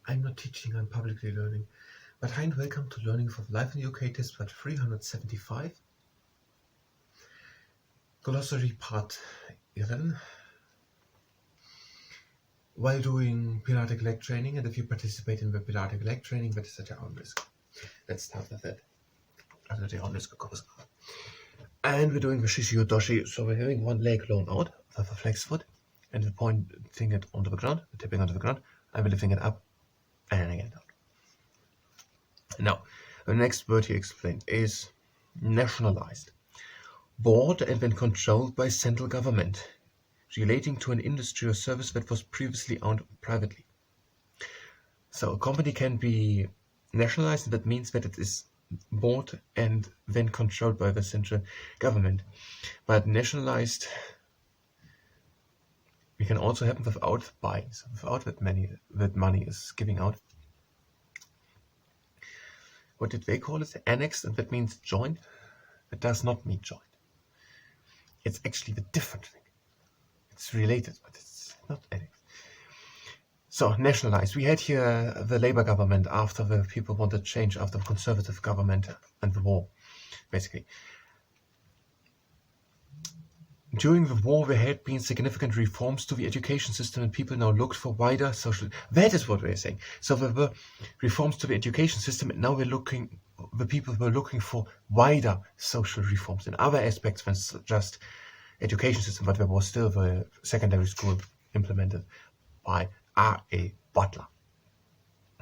I'm not teaching, I'm publicly learning. But hi and welcome to Learning for Life in the UK test part 375. Glossary part 11. While doing periodic leg training, and if you participate in the periodic leg training, that is at your own risk. Let's start with that. At your own risk, of course. And we're doing the Shishio Doshi, so we're having one leg blown out with a flex foot, and we're pointing it onto the ground, we're tipping onto the ground, and we're lifting it up, and again down. Now, the next word he explained is nationalized. Bought and then controlled by central government, relating to an industry or service that was previously owned privately. So a company can be nationalized, and that means that it is bought and then controlled by the central government. But nationalized, it can also happen without buying, so without that money is giving out. What did they call it? Annexed, and that means joined. It does not mean joined. It's actually the different thing. It's related, but it's not annexed. So, nationalized. We had here the Labour government after the people wanted change, after the Conservative government and the war, basically. During the war, there had been significant reforms to the education system, and people now looked for wider social... That is what we're saying. So there were reforms to the education system, and now the people were looking for wider social reforms in other aspects than just education system, but there was still the secondary school implemented by R.A. Butler.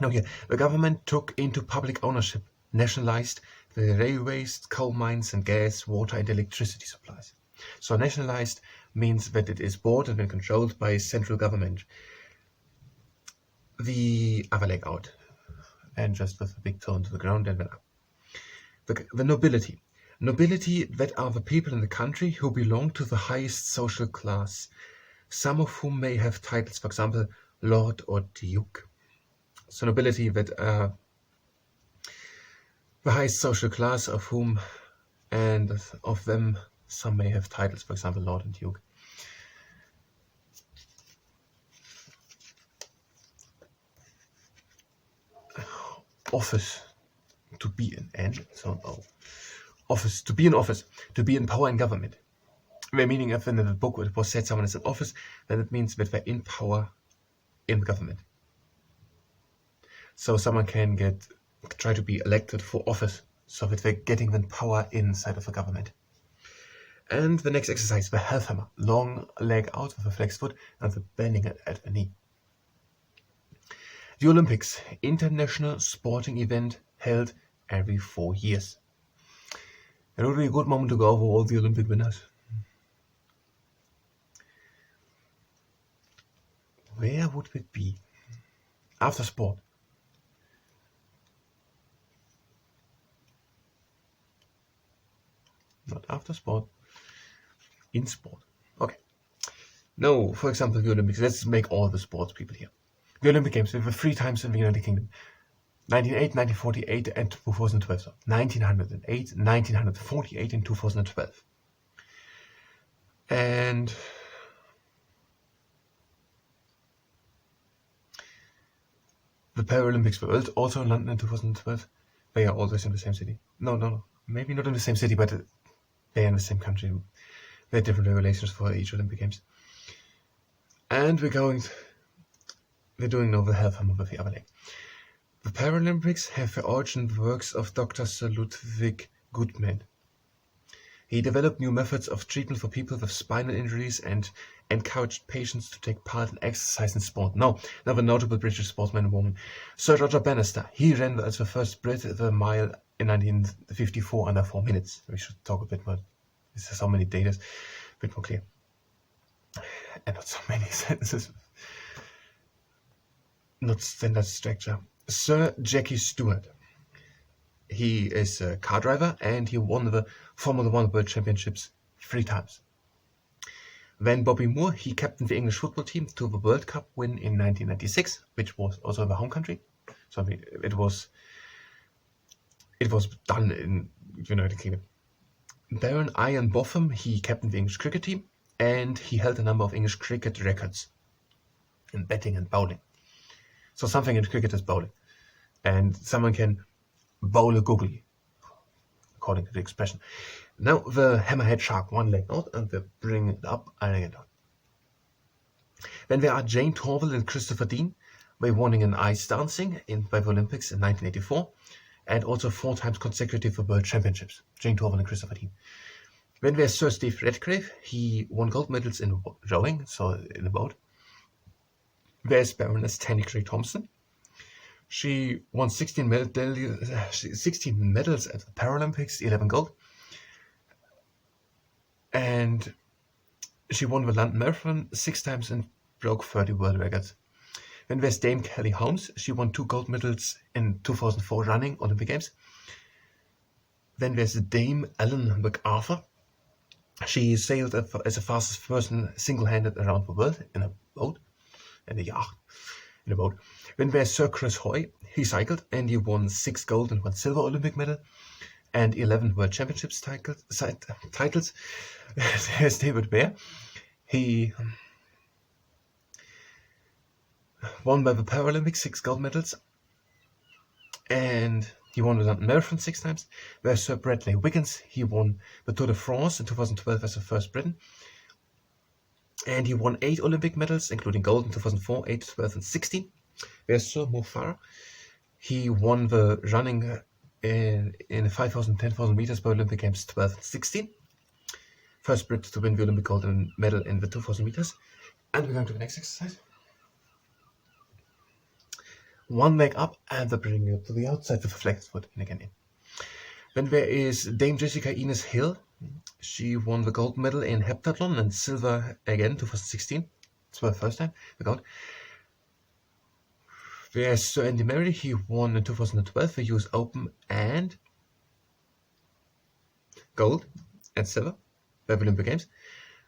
Now here, the government took into public ownership, nationalized the railways, coal mines, and gas, water, and electricity supplies. So nationalized means that it is bought and then controlled by central government. The other leg out, and just with a big toe to the ground and then up. The nobility. Nobility, that are the people in the country who belong to the highest social class, some of whom may have titles, for example, Lord or Duke. So nobility, that are the highest social class, of whom, and of them, some may have titles, for example, Lord and Duke. Office, to be an N, so no. Office, to be in office, to be in power in government. The meaning of in the book it was said someone is in office, then it means that they're in power in the government. So someone can try to be elected for office, so that they're getting the power inside of the government. And the next exercise, the half hammer, long leg out with a flexed foot and the bending at the knee. The Olympics, international sporting event held every 4 years. It would be a good moment to go over all the Olympic winners. Where would it be? After sport. Not after sport. In sport. Okay. No, for example, the Olympics. Let's make all the sports people here. The Olympic Games, we were 3 times in the United Kingdom. 1908, 1948, and 2012. So 1908, 1948, and 2012. And the Paralympics were also in London in 2012. They are always in the same city. No. Maybe not in the same city, but they are in the same country. They have different regulations for each Olympic Games. And we're doing now the half hammer with the other leg. The Paralympics have their origin in the works of Dr. Sir Ludwig Goodman. He developed new methods of treatment for people with spinal injuries and encouraged patients to take part in exercise and sport. Now the notable British sportsman and woman, Sir Roger Bannister. He ran as the first Brit the mile in 1954 under 4 minutes. We should talk a bit more. This is so many data, a bit more clear. And not so many sentences. Not standard structure. Sir Jackie Stewart. He is a car driver and he won the Formula 1 World Championships 3 times. Then Bobby Moore, he captained the English football team to the World Cup win in 1996, which was also the home country. So it was done in United Kingdom. Baron Ian Botham, he captained the English cricket team and he held a number of English cricket records in batting and bowling. So something in cricket is bowling. And someone can bowl a googly, according to the expression. Now the hammerhead shark, one leg out, and we bring it up and again down. Then there are Jane Torvill and Christopher Dean. They won in ice dancing by the Olympics in 1984, and also 4 times consecutive for World Championships. Jane Torvill and Christopher Dean. Then there's Sir Steve Redgrave. He won gold medals in rowing, so in a boat. There's Baroness Tanny Gray Thompson. She won 16 medals at the Paralympics, 11 gold. And she won the London Marathon 6 times and broke 30 world records. Then there's Dame Kelly Holmes. She won 2 gold medals in 2004 running Olympic Games. Then there's Dame Ellen MacArthur. She sailed as the fastest person single-handed around the world in a boat, in a yacht, in a boat. Then there's Sir Chris Hoy. He cycled and he won 6 gold and 1 silver Olympic medal and 11 World Championships titles. There's David Bear. He won by the Paralympics 6 gold medals, and he won the London Marathon 6 times. There's Sir Bradley Wiggins. He won the Tour de France in 2012 as the first Briton, and he won 8 Olympic medals, including gold in 2004, 8, 12, and 16. There's Sir Mo Farah. He won the running in 5,000, 10,000 meters by Olympic Games 12 and 16. First Brit to win the Olympic gold medal in the 2,000 meters. And we're going to the next exercise. One leg up and the bringing it to the outside with a flexed foot in again in. Then there is Dame Jessica Ines Hill. She won the gold medal in heptathlon and silver again 2016. It's her first time, the gold. There's Sir Andy Murray. He won in 2012 the US Open and gold and silver by the Olympic Games.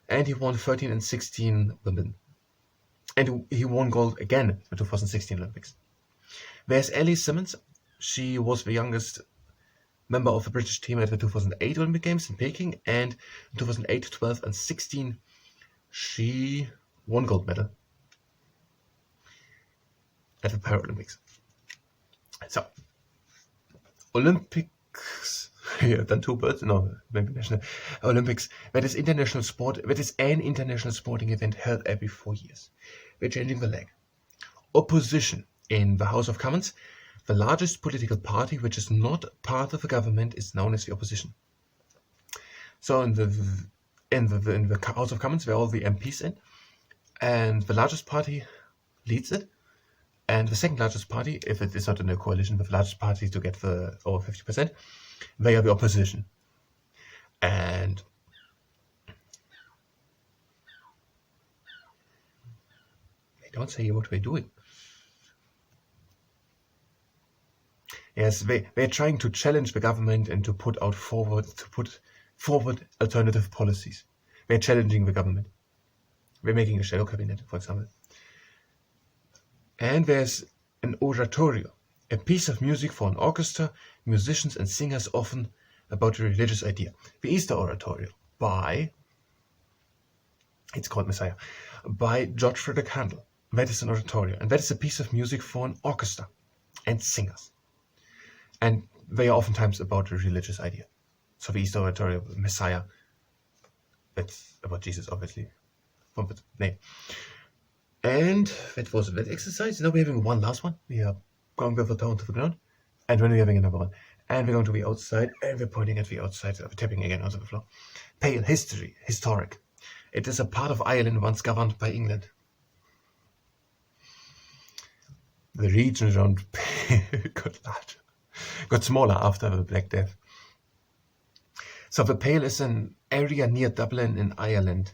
And he won 13 and 16 Wimbledon. And he won gold again at the 2016 Olympics. There's Ellie Simmons. She was the youngest member of the British team at the 2008 Olympic Games in Peking, and in 2008, 12, and 16, she won gold medal at the Paralympics. So, Olympics, yeah, dann 2 birds, no, maybe national Olympics. That is international sport. That is an international sporting event held every 4 years. We're changing the leg. Opposition. In the House of Commons, the largest political party which is not part of the government is known as the opposition. So in the House of Commons, there are all the MPs in, and the largest party leads it, and the second largest party, if it is not in a coalition with the largest party to get the over 50%, they are the opposition. And they don't say what they're doing. Yes, they're trying to challenge the government and to put forward alternative policies. They're challenging the government. They're making a shadow cabinet, for example. And there's an oratorio, a piece of music for an orchestra, musicians and singers, often about a religious idea. The Easter Oratorio it's called Messiah, by George Frederick Handel. That is an oratorio, and that is a piece of music for an orchestra and singers. And they are oftentimes about a religious idea. So the Easter Oratorio, Messiah, that's about Jesus, obviously, from the name. And that was that exercise. Now we're having one last one. We are going with the toe to the ground. And then we're having another one. And we're going to the outside, and we're pointing at the outside, tapping again onto the floor. Pale, historic. It is a part of Ireland once governed by England. The region around Pale got smaller after the Black Death. So the Pale is an area near Dublin in Ireland,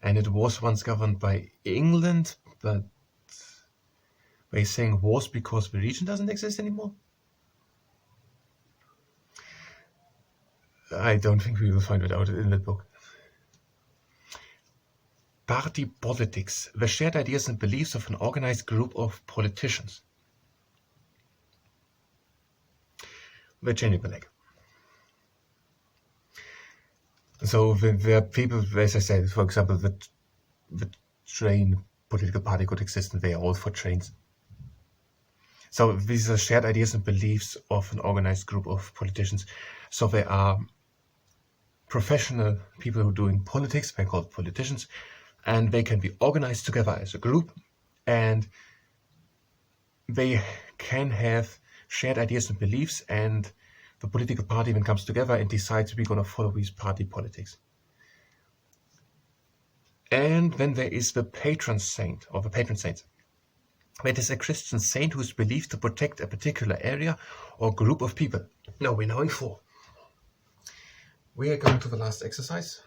and it was once governed by England, but they're saying was because the region doesn't exist anymore? I don't think we will find it out in that book. Party politics, the shared ideas and beliefs of an organized group of politicians. We're changing the leg. So where people, as I said, for example, the train political party could exist, and they are all for trains. So these are shared ideas and beliefs of an organized group of politicians. So they are professional people who are doing politics, they're called politicians, and they can be organized together as a group, and they can have shared ideas and beliefs, and the political party then comes together and decides we're going to follow these party politics. And then there is the patron saint, or the patron saint. That is a Christian saint who is believed to protect a particular area or group of people. Now we're now in 4. We are going to the last exercise.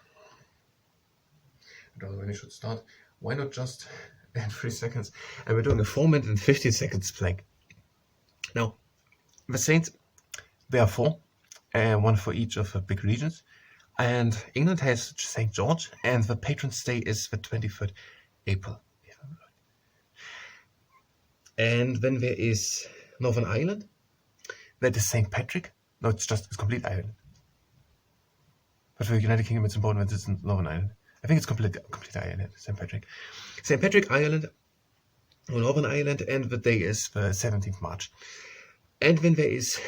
I don't know when we should start. Why not just in 3 seconds? And we're doing a 4-minute and 15 seconds plank. Now, the saints, there are 4, and 1 for each of the big regions. And England has St. George, and the patron saint is the 23rd April. And then there is Northern Ireland. That is St. Patrick. No, it's complete Ireland. But for the United Kingdom, it's important that it's in Northern Ireland. I think it's complete Ireland, St. Patrick. St. Patrick Island, or Northern Ireland, and the day is the 17th March. And then there is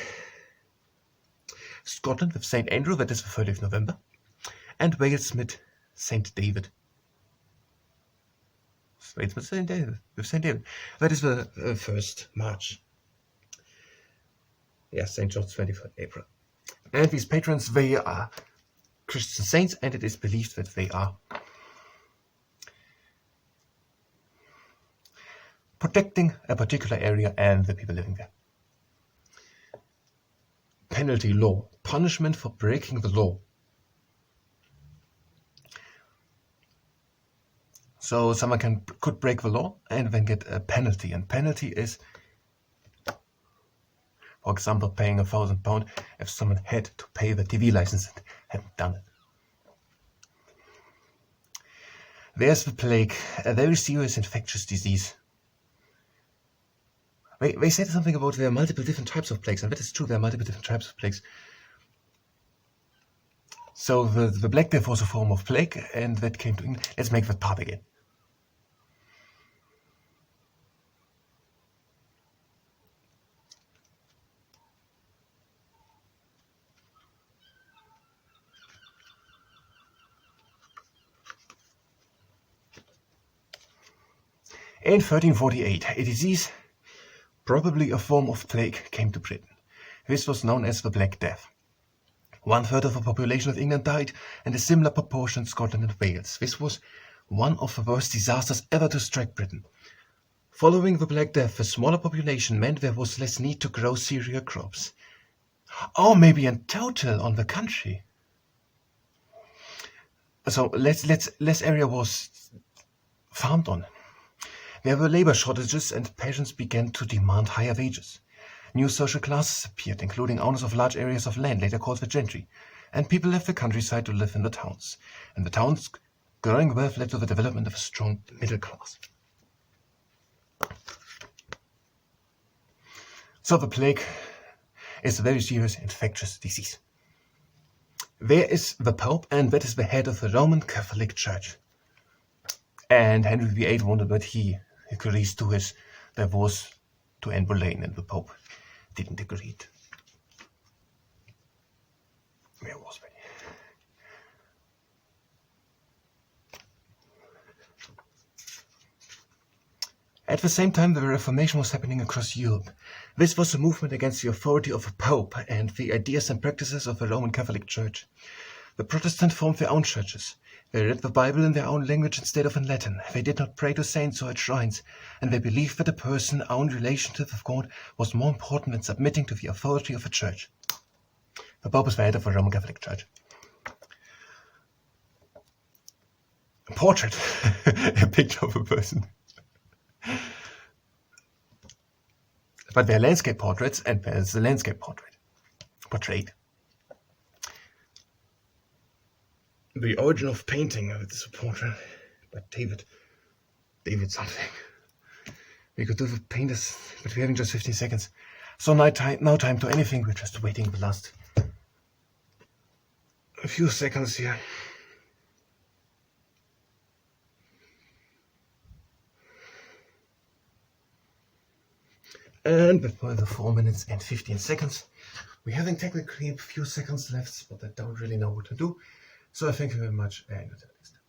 Scotland with St. Andrew, that is the 30th November. And Wales with St. David. Wales with St. David. That is the 1st March. Yes, St. George, 23rd April. And these patrons, they are Christian saints, and it is believed that they are protecting a particular area and the people living there. Penalty law, punishment for breaking the law. So someone could break the law and then get a penalty, and penalty is, for example, paying £1,000 if someone had to pay the TV license and hadn't done it. There's the plague, a very serious infectious disease. They said something about there are multiple different types of plagues, and that is true, there are multiple different types of plagues. So the Black Death was a form of plague, and that came to England. Let's make that part again. In 1348, a disease, probably a form of plague, came to Britain. This was known as the Black Death. 1/3 of the population of England died, and a similar proportion in Scotland and Wales. This was one of the worst disasters ever to strike Britain. Following the Black Death, the smaller population meant there was less need to grow cereal crops. Or maybe in total on the country. So less area was farmed on. There were labor shortages, and peasants began to demand higher wages. New social classes appeared, including owners of large areas of land, later called the gentry, and people left the countryside to live in the towns. And the towns' growing wealth led to the development of a strong middle class. So the plague is a very serious infectious disease. There is the Pope, and that is the head of the Roman Catholic Church. And Henry VIII wanted that he agrees to his divorce to Anne Boleyn, and the Pope didn't agree. Where was he? At the same time, the Reformation was happening across Europe. This was a movement against the authority of a Pope and the ideas and practices of the Roman Catholic Church. The Protestants formed their own churches. They read the Bible in their own language instead of in Latin. They did not pray to saints or at shrines, and they believed that a person's own relationship with God was more important than submitting to the authority of a church. The Pope is the head of the Roman Catholic Church. A portrait, a picture of a person. But there are landscape portraits, and there's the landscape portrait. The origin of painting, it's a portrait by David something. We could do the painters, but we're having just 15 seconds. So now time to anything, we're just waiting the last a few seconds here. And before the 4 minutes and 15 seconds, we're having technically a few seconds left, but I don't really know what to do. So I thank you very much and until next time.